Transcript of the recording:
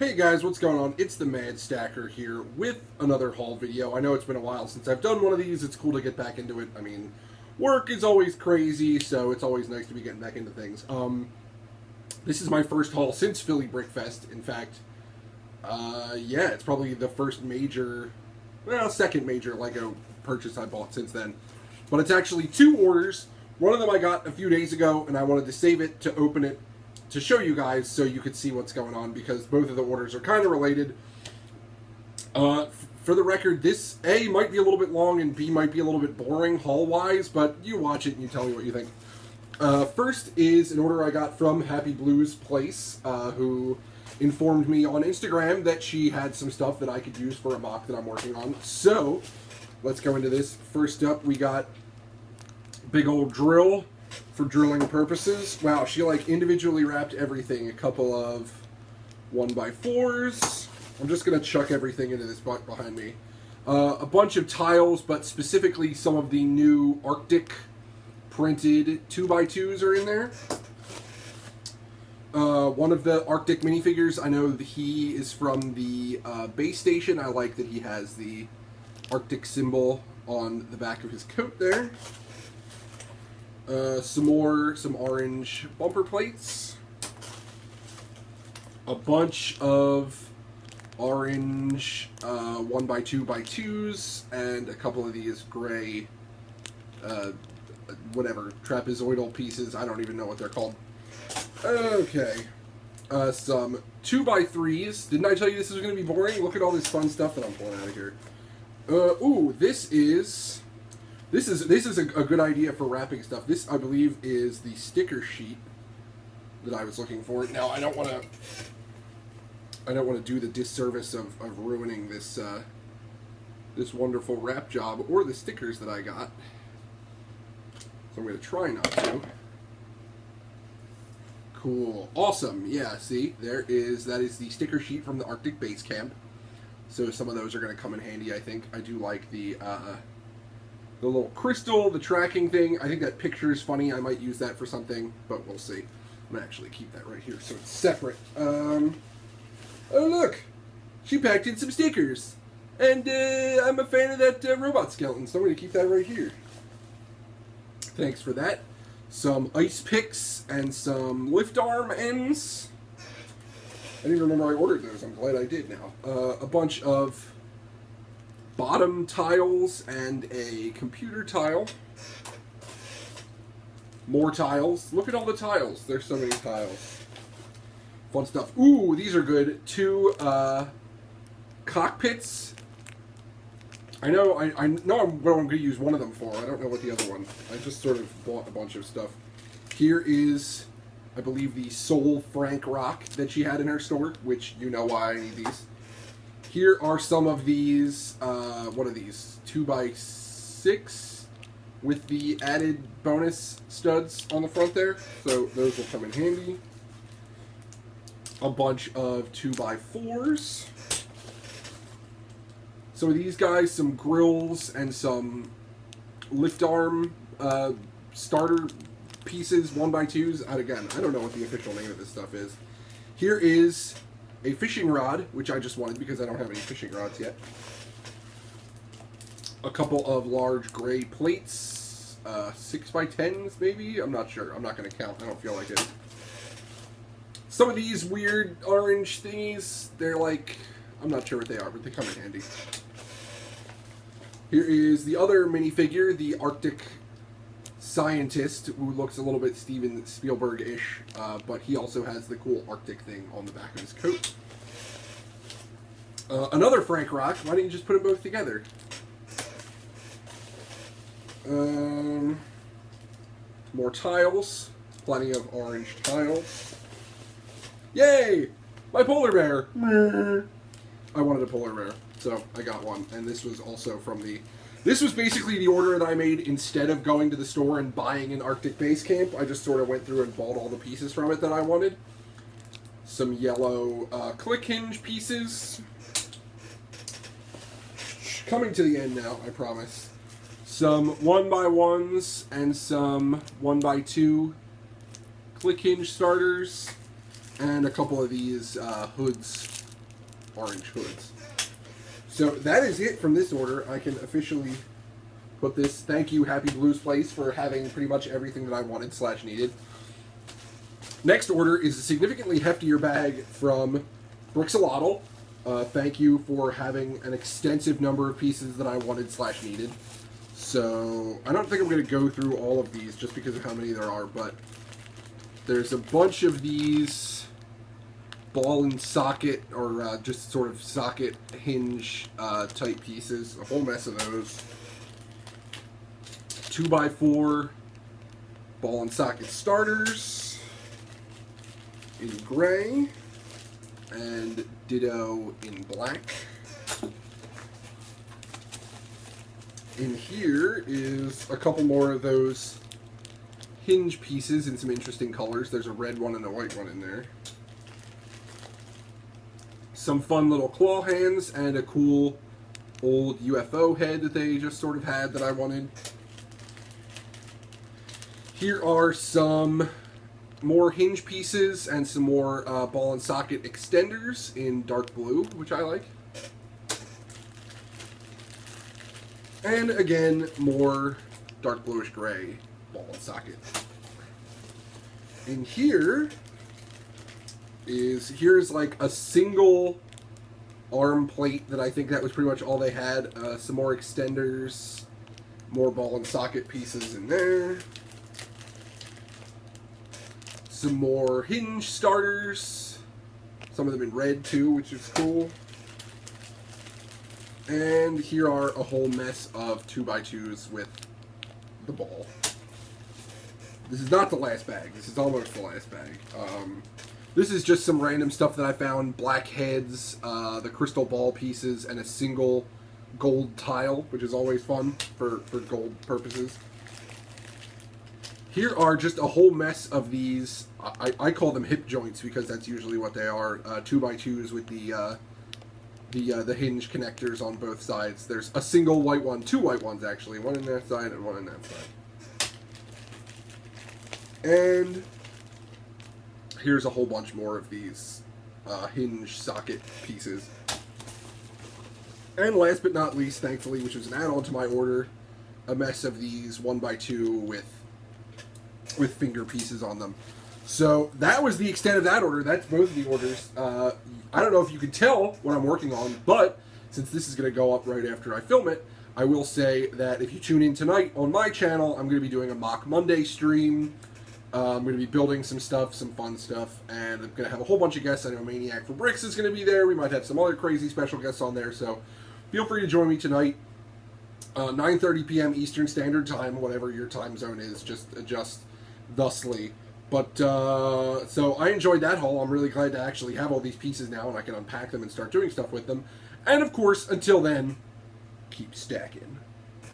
Hey guys, what's going on? It's the Mad Stacker here with another haul video. I know it's been a while since I've done one of these. It's cool to get back into it. I mean, work is always crazy, so it's always nice to be getting back into things. This is my first haul since Philly Brickfest. In fact, yeah, it's probably the first major, well, second major Lego purchase I bought since then. But it's actually two orders. One of them I got a few days ago, and I wanted to save it to open it to show you guys so you could see what's going on, because both of the orders are kind of related. For the record, this A might be a little bit long and B might be a little bit boring haul-wise, but you watch it and you tell me what you think. First is an order I got from Happyblues Place, who informed me on Instagram that she had some stuff that I could use for a mock that I'm working on. So, let's go into this. First up, we got big old drill for drilling purposes. Wow, she like individually wrapped everything. A couple of 1x4s. I'm just gonna chuck everything into this bucket behind me. A bunch of tiles, but specifically some of the new Arctic printed 2x2s are in there. One of the Arctic minifigures, I know that he is from the base station. I like that he has the Arctic symbol on the back of his coat there. Some orange bumper plates. A bunch of orange 1x2x2s, and a couple of these gray, whatever, trapezoidal pieces. I don't even know what they're called. Okay. Some 2x3s. Didn't I tell you this was going to be boring? Look at all this fun stuff that I'm pulling out of here. Ooh, this is a good idea for wrapping stuff. This, I believe, is the sticker sheet that I was looking for. Now, I don't want to do the disservice of ruining this this wonderful wrap job or the stickers that I got. So I'm going to try not to. Cool. Awesome. Yeah, see? That is the sticker sheet from the Arctic Base Camp. So some of those are going to come in handy, I think. I do like the little crystal, the tracking thing. I think that picture is funny. I might use that for something, but we'll see. I'm going to actually keep that right here so it's separate. Oh, look! She packed in some stickers. And I'm a fan of that robot skeleton, so I'm going to keep that right here. Thanks for that. Some ice picks and some lift arm ends. I didn't remember I ordered those. I'm glad I did now. A bunch of bottom tiles and a computer tile. More tiles. Look at all the tiles. There's so many tiles. Fun stuff. Ooh, these are good. Two cockpits. I know I'm going to use one of them for. I don't know what the other one. I just sort of bought a bunch of stuff. Here is, I believe, the Soul Frank Rock that she had in her store, which you know why I need these. Here are some of these, what are these? 2x6 with the added bonus studs on the front there. So those will come in handy. A bunch of 2x4s. Some of these guys, some grills and some lift arm starter pieces, 1x2s. And again, I don't know what the official name of this stuff is. Here is a fishing rod, which I just wanted because I don't have any fishing rods yet. A couple of large gray plates, 6x10s maybe? I'm not sure. I'm not going to count. I don't feel like it. Some of these weird orange thingies, they're like, I'm not sure what they are, but they come in handy. Here is the other minifigure, the Arctic scientist, who looks a little bit Steven Spielberg-ish, but he also has the cool Arctic thing on the back of his coat. Another Frank Rock. Why don't you just put them both together? More tiles. Plenty of orange tiles. Yay! My polar bear! I wanted a polar bear, so I got one. And this was also from the... This was basically the order that I made instead of going to the store and buying an Arctic Base Camp. I just sort of went through and bought all the pieces from it that I wanted. Some yellow click hinge pieces. Coming to the end now, I promise. Some 1x1s and some 1x2 click hinge starters. And a couple of these hoods orange hoods. So that is it from this order. I can officially put this. Thank you, Happyblues Place, for having pretty much everything that I wanted / needed. Next order is a significantly heftier bag from Brixolotl. Thank you for having an extensive number of pieces that I wanted / needed. So I don't think I'm going to go through all of these just because of how many there are, but there's a bunch of these ball and socket, or just sort of socket hinge type pieces. A whole mess of those. 2x4 ball and socket starters in gray, and ditto in black. In here is a couple more of those hinge pieces in some interesting colors. There's a red one and a white one in there. Some fun little claw hands and a cool old UFO head that they just sort of had that I wanted. Here are some more hinge pieces and some more ball and socket extenders in dark blue, which I like. And again, more dark bluish gray ball and socket. In here's like a single arm plate that I think that was pretty much all they had. Some more extenders, more ball and socket pieces in there. Some more hinge starters, some of them in red too, which is cool. And here are a whole mess of 2x2s with the ball. This is not the last bag. This is almost the last bag. This is just some random stuff that I found. Black heads, the crystal ball pieces, and a single gold tile, which is always fun for gold purposes. Here are just a whole mess of these. I call them hip joints because that's usually what they are. 2x2s with the hinge connectors on both sides. There's a single white one, 2 white ones actually, one in that side and one in that side. And here's a whole bunch more of these hinge socket pieces. And last but not least, thankfully, which was an add-on to my order, a mess of these 1x2 with finger pieces on them. So that was the extent of that order. That's both of the orders. I don't know if you can tell what I'm working on, but since this is going to go up right after I film it, I will say that if you tune in tonight on my channel, I'm going to be doing a Mock Monday stream. I'm going to be building some stuff, some fun stuff, and I'm going to have a whole bunch of guests. I know Maniac for Bricks is going to be there. We might have some other crazy special guests on there, so feel free to join me tonight. 9:30 p.m. Eastern Standard Time, whatever your time zone is, just adjust thusly. But, so I enjoyed that haul. I'm really glad to actually have all these pieces now, and I can unpack them and start doing stuff with them. And, of course, until then, keep stacking.